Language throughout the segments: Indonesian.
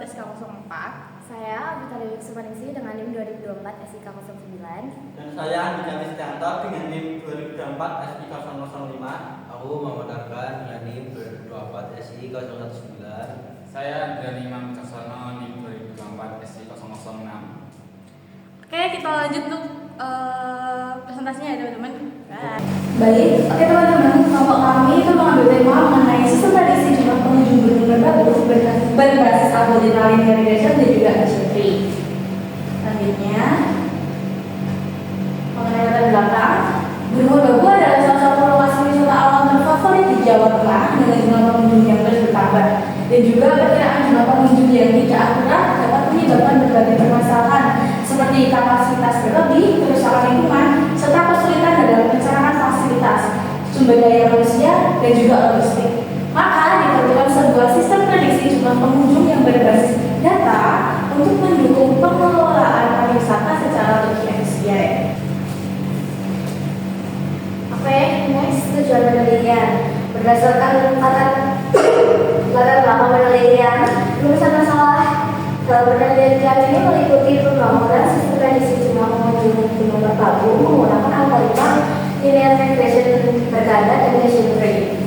SK04. Saya Bita Dewi Sumaningsih dengan NIM 2024 SIK09. Dan saya Andika Stianto dengan NIM 2024 SIK005. Aku Muhammad Arkan dengan NIM 2024 SI019. Saya Andriani Imam Caksono NIM 2024 SI006. Oke, kita lanjut untuk presentasinya ya teman-teman. Baik, oke teman-teman, kelompok kami itu mengambil tema mengenai sistem prediksi jumlah pengunjung gunung berbagus berbasis algoritma linear regression dan juga Gaussian tree. Selanjutnya, mengenai latar belakang, Gunung Merbabu adalah salah satu lokasi wisata alam terfavorit di Jawa Tengah dengan jumlah pengunjung yang terus bertambah dan juga perkiraan jumlah pengunjung yang tidak akurat dapat menyebabkan berbagai permasalahan seperti kapasitas berlebih, kerusakan lingkungan, serta kesulitan dalam pencernaan fasilitas, sumber daya manusia, dan juga logistik. Maka diperlukan sebuah sistem prediksi jumlah pengunjung yang berbasis data untuk mendukung pengelolaan pariwisata secara lebih efisien. Oke, next tujuan penelitian. Berdasarkan latar belakang penelitian, rumusan masalah penelitian ini meliputi pembangunan sistem prediksi jumlah pengunjung Gunung Merbabu menggunakan algoritma linear regression berganda dan Gaussian tree.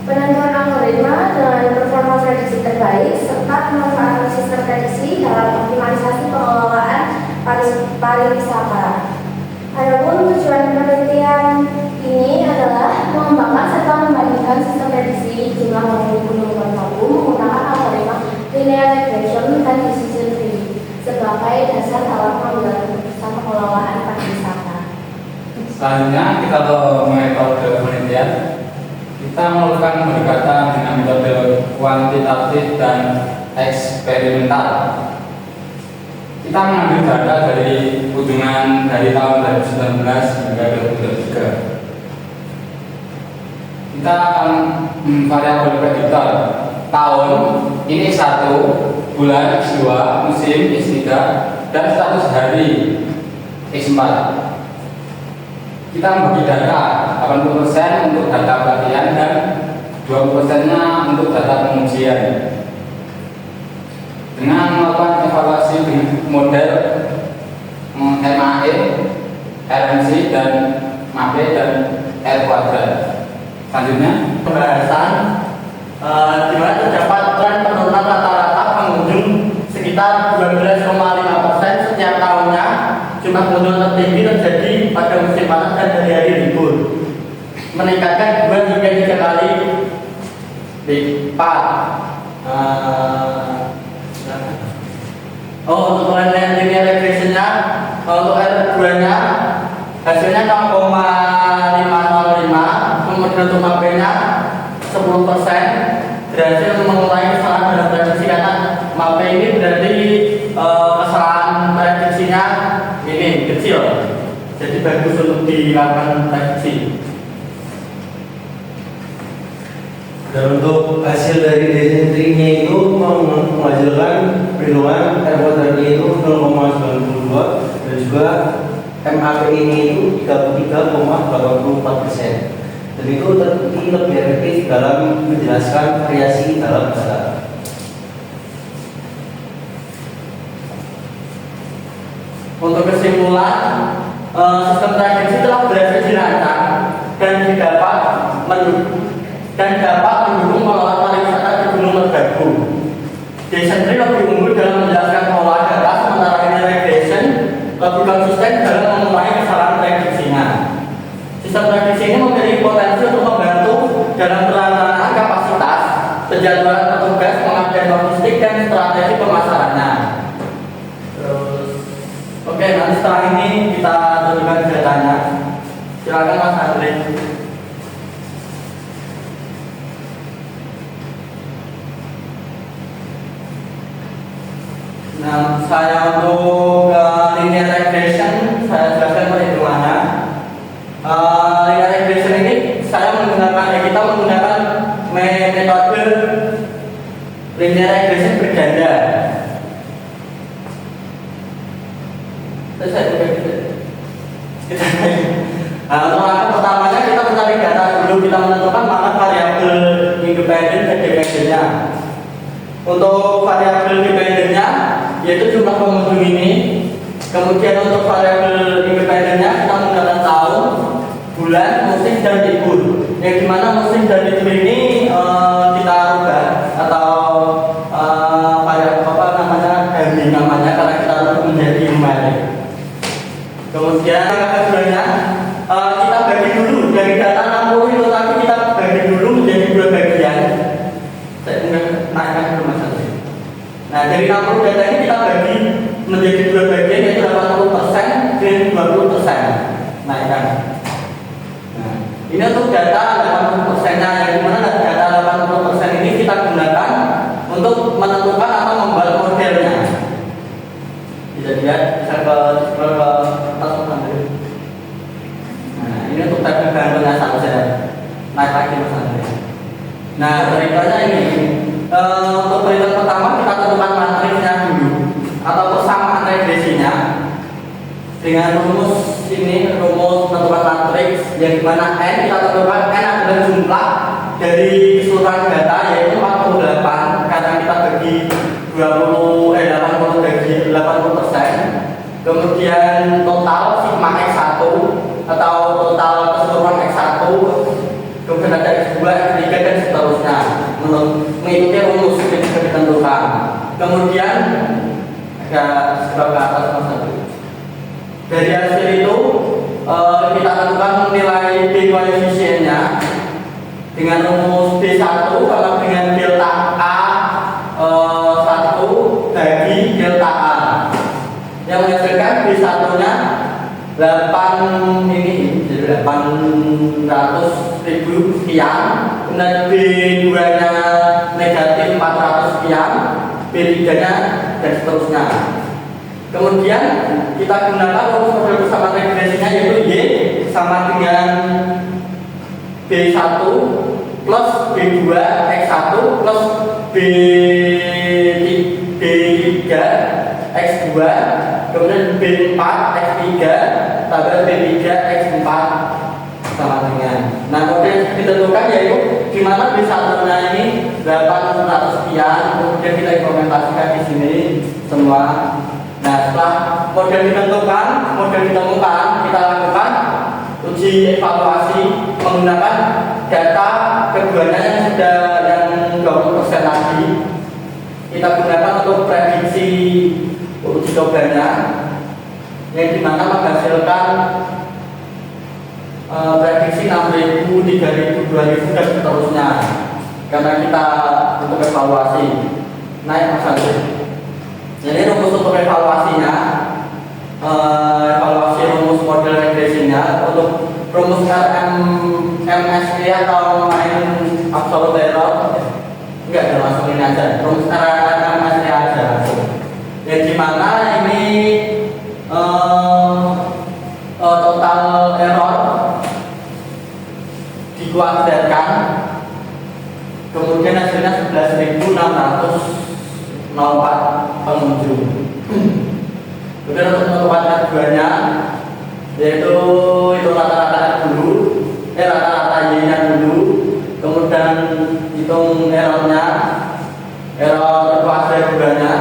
Penentuan algoritma dengan performa prediksi terbaik serta pemanfaatan sistem prediksi dalam optimalisasi pengelolaan pariwisata. Adapun tujuan penelitian ini adalah mengembangkan serta membandingkan sistem prediksi jumlah pengunjung Gunung Merbabu menggunakan algoritma linear regression dan Gaussian tree sebagai dasar dalam pengambilan keputusan pengelolaan pariwisata. Selanjutnya kita ke metode penelitian. Kita melakukan pendekatan dengan metode kuantitatif dan eksperimental. Kita mengambil data dari kunjungan dari tahun 2019 hingga 2023. Kita akan variabel prediktor tahun ini X1, bulan X2, musim X3, dan status hari X4. Kita membagi data 80% untuk data pelatihan dan 20%-nya untuk data pengujian. Dengan melakukan evaluasi dengan model MAE, RMC, dan MAPE dan R kuadrat. Selanjutnya Pembahasan di mana terdapat tren penurunan rata-rata pengunjung sekitar 12,5% setiap tahunnya. Jumlah pengunjung tertinggi terjadi pada musim panas dan hari-hari libur, meningkatkan 2 hingga 3 kali lipat. Untuk linear regression-nya, untuk R2-nya hasilnya 0,505, kemudian untuk MAPE-nya 10%, berhasil mengurangi kesalahan dalam prediksi karena MAPE ini berarti kesalahan prediksinya minim, kecil, jadi bagus untuk dilakukan prediksi. Dan untuk hasil dari Gaussian tree-nya itu menghasilkan perhitungan R kuadratnya itu 0,92 dan juga MAPE-nya itu 33,84%. Dan itu terbukti lebih efektif dalam menjelaskan variasi dalam data. Untuk kesimpulan, sistem prediksi telah berhasil dirancang dan dapat mendukung pengelolaan pariwisata di Gunung Merbabu. Gaussian tree lebih unggul dalam menjelaskan pengelolaan data, sementara linear regression lebih konsisten dalam mengurangi kesalahan prediksinya. Sistem prediksi ini memiliki potensi untuk membantu dalam perencanaan kapasitas, penjadwalan petugas, pengadaan logistik, dan strategi pemasarannya. Oke, nanti setelah ini kita tunjukkan datanya. Silakan Mas Andre. Nah, saya untuk linear regression saya jelaskan perhitungannya. Linear regression ini kita menggunakan metode linear regression berganda. Untuk langkah pertamanya kita mencari data dulu, kita menentukan mana variabel independen dan dependennya. Untuk yaitu jumlah pengunjung ini. Kemudian untuk variabel independennya kita menggunakan tahun, bulan, musim, dan libur. Yang dimana musim dan libur ini kita rubah atau hari namanya karena kita rubah menjadi numeric. Kemudian yang keduanya kita bagi dulu dari data 60 itu tadi kita bagi dulu menjadi dua bagian. Saya ingin naikkan ke Mas Andri. Nah dari 60 data ini kita bagi menjadi dua bagian yaitu 80% dan 20%. Naikkan. Nah, ini untuk data 80%-nya yang dimana data 80% ini kita gunakan untuk menentukan atau membuat modelnya. Bisa dilihat, bisa ke atas Andri. Nah, ini untuk tabel bahan penyiasat saja. Naik lagi Mas Andri. Nah, berikutnya ini untuk perhitungan pertama kita tentukan matriksnya dulu atau persamaan regresinya dengan rumus ini, rumus tentukan matriks yang dimana n kita tentukan n adalah jumlah dari keseluruhan data yaitu 48 karena kita bagi 80 bagi 80%. Kemudian total sigma x1 atau total keseluruhan x1, kemudian ada x2, x3 dan seterusnya mengikuti rumus yang sudah ditentukan. Kemudian agak sebelah ke atas Mas Andri. Dari hasil itu kita tentukan nilai B koefisiennya dengan rumus B1 sama dengan delta A 1 bagi delta A yang menghasilkan B1 nya 8 ini jadi 800.000 sekian, kemudian B2 nya negatif 400 sekian, B3 nya dan seterusnya. Kemudian kita gunakan rumus model persamaan regresinya yaitu Y sama dengan B1 plus B2 X1 plus B3 X2 kemudian B4 X3 tambah B3 X4 sama dengan. Nah model yang ditentukan yaitu dimana B1 nya ini 800 sekian, kemudian kita implementasikan di sini semua. Nah setelah model ditemukan, kita lakukan uji evaluasi menggunakan data keduanya yang sudah yang 20% tadi. Kita gunakan untuk prediksi uji cobanya yang dimana menghasilkan prediksi 6.000, 3.000, 2.000 dan seterusnya karena kita untuk evaluasi. Naik Mas Andri. Jadi rumus untuk evaluasinya, evaluasi rumus model regresinya untuk rumus RMSE atau main absolute error enggak ada langsung ini aja, rumus RMSE aja langsung. Yang dimana ini total error dikuadratkan, kemudian hasilnya 11.604 pengunjung. Kemudian untuk menentukan keduanya yaitu itu rata-rata dulu, rata-rata y-nya dulu, kemudian hitung errornya, error kuadrat keduanya,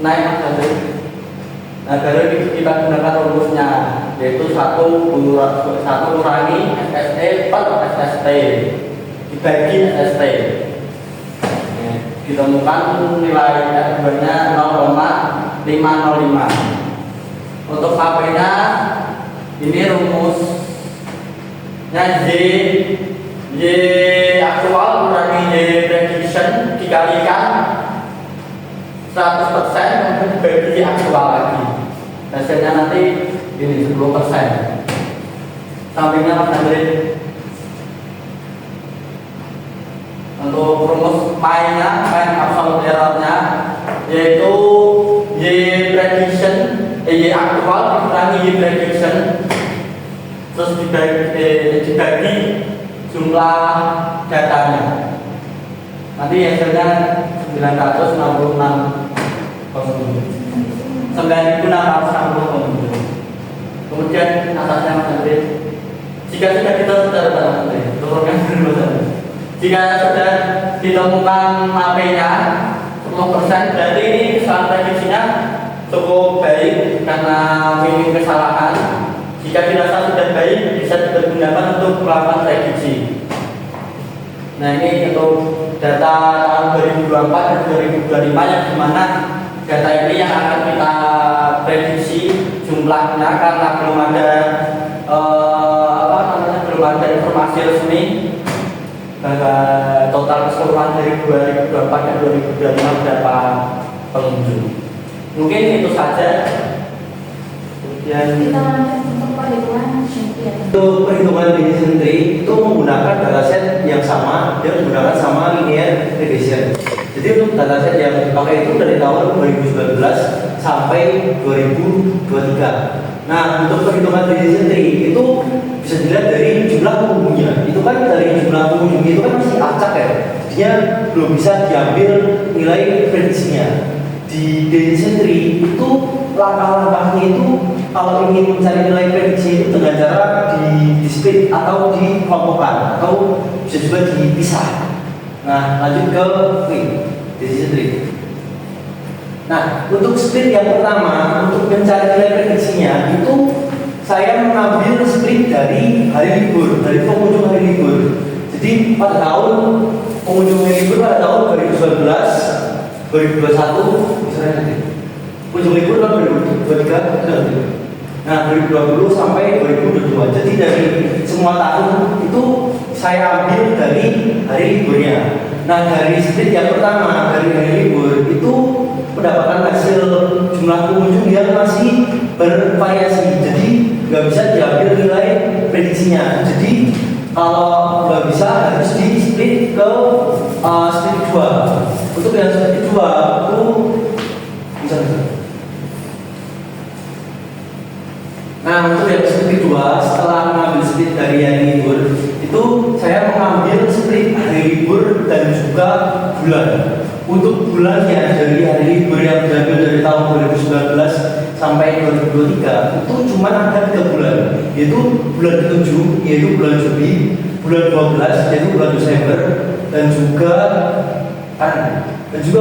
naik Mas Andri. Nah baru kita gunakan rumusnya yaitu 1 kurangi SSE per SST dibagi SST. Ditemukan nilai R2-nya 0,505. Untuk HP-nya ini rumusnya Y aktual kurangi Y prediction dikalikan 100% untuk dibagi Y aktual lagi. Hasilnya nanti ini 10%. Sampingnya Mas Andri. Untuk rumus main absolute errornya yaitu Y prediction, Y aktual dikurangi Y prediction terus dibagi jumlah datanya. Nanti hasilnya 966 pengunjung. 9.660 pengunjung. Kemudian atasnya Mas Andri. Jika sudah kita turunkan dulu Mas Andri. Jika sudah ditemukan AP-nya 10%, berarti ini kesalahan prediksinya karena minim kesalahan. Jika dirasa sudah baik, bisa dipergunakan untuk melakukan prediksi. Nah, ini untuk data tahun 2024 dan 2025 yang dimana data ini yang akan kita prediksi jumlahnya karena belum ada belum ada informasi resmi bahwa total keseluruhan dari 2024 dan 2025 berapa pengunjung. Mungkin itu saja. Kemudian Kita lanjut untuk perhitungan Shopee. untuk perhitungan decision tree itu menggunakan dataset yang sama, dia menggunakan sama linear regression. Jadi untuk dataset yang dipakai itu dari tahun 2019 sampai 2023. Nah, untuk perhitungan decision tree itu bisa dilihat dari jumlah pengunjungnya. Itu kan dari jumlah pengunjung itu kan masih acak ya. Dia belum bisa diambil nilai prediksinya. Di decision tree itu langkah-langkahnya itu kalau ingin mencari nilai prediksi itu dengan cara di split atau dikelompokkan atau bisa juga dipisah. Nah, lanjut ke decision tree. Nah, untuk split yang pertama untuk mencari nilai prediksinya itu saya mengambil split dari hari libur, dari pengunjung hari libur. Jadi pada tahun pengunjung hari libur pada tahun 2019, 2021, misalnya nanti pengunjung libur tahun 2023, nah 2020 sampai 2022. Jadi dari semua tahun itu saya ambil dari hari liburnya. Nah, dari split yang pertama dari hari libur itu mendapatkan hasil jumlah pengunjung yang masih bervariasi. Jadi nggak bisa diambil nilai prediksinya. Jadi kalau nggak bisa harus di split ke split 2. Untuk yang split 2 itu bisa. Nah, untuk yang split 2 setelah mengambil split dari hari libur itu saya mengambil split hari libur dan juga bulan. Untuk bulannya dari hari libur yang diambil dari tahun 2019 sampai 2023 itu cuma ada 3 bulan, yaitu bulan ke-7 yaitu bulan Juli, bulan 12 yaitu bulan Desember, dan juga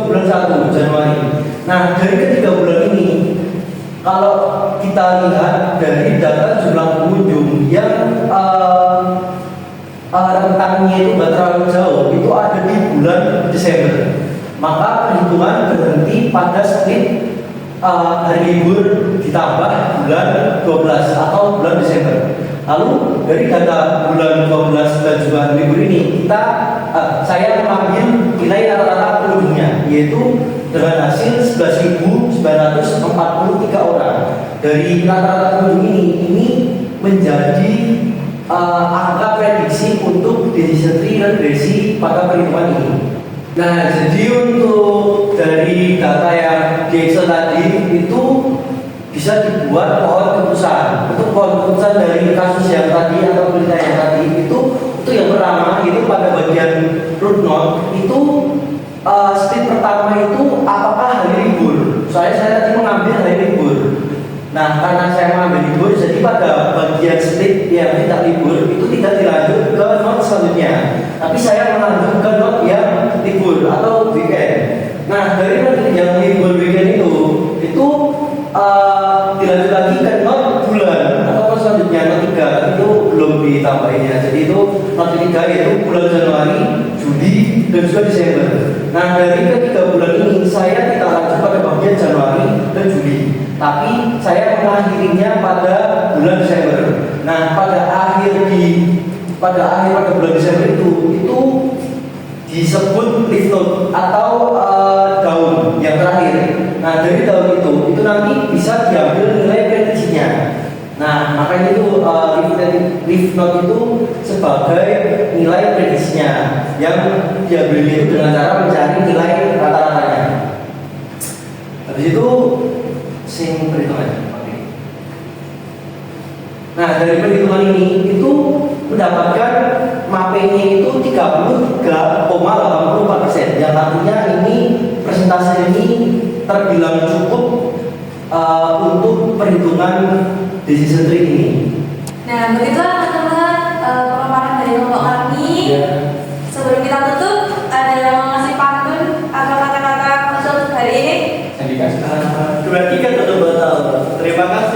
bulan 1 Januari. Nah, dari ketiga bulan ini kalau kita lihat dari data jumlah pengunjung yang rentangnya itu nggak terlalu jauh, itu ada di bulan Desember. Maka perhitungan berhenti pada split hari libur ditambah bulan 12 atau bulan Desember. Lalu dari data bulan 12 dan juga hari libur ini saya mengambil nilai rata-rata pengunjungnya, yaitu dengan hasil 11.943 orang. Dari rata-rata pengunjung ini menjadi angka prediksi untuk decision tree regresi pada perhitungan ini. Nah, jadi untuk dari data yang di Excel tadi itu bisa dibuat pohon keputusan. Untuk pohon keputusan dari kasus yang tadi atau berita yang tadi itu yang pertama itu pada bagian root node itu split pertama itu apakah hari libur. Saya tadi mengambil hari libur. Nah, karena saya mengambil libur, jadi pada bagian split yang tidak libur itu tidak dilanjut ke node selanjutnya, tapi saya melanjut ke node yang libur atau weekend. Nah, dari node yang libur weekend itu dilanjut lagi ke node bulan atau selanjutnya node 3 itu belum ditambahinnya. Jadi itu node 3 yaitu bulan Januari, Juli, dan juga Desember. Nah, dari ketiga bulan ini saya tidak lanjut pada bagian Januari dan Juli, tapi saya mengakhirinya pada bulan Desember. Nah, pada bulan Desember itu disebut leaf node atau daun yang terakhir. Nah, dari daun itu nanti bisa diambil nilai prediksinya. Nah, makanya itu leaf node itu sebagai nilai prediksinya yang diambilnya itu dengan cara mencari nilai rata-ratanya. Habis itu perhitungannya. Nah, dari perhitungan ini itu mendapatkan mappingnya itu 33,84%. Yang artinya ini presentasi ini terbilang cukup untuk perhitungan decision tree ini. Nah, begitulah teman-teman pemaparan dari kelompok kami. Sebelum kita tutup, ada yang mau ngasih pantun atau kata-kata khusus hari ini? Saya dikasih. Berarti kan betul-betul Terima kasih.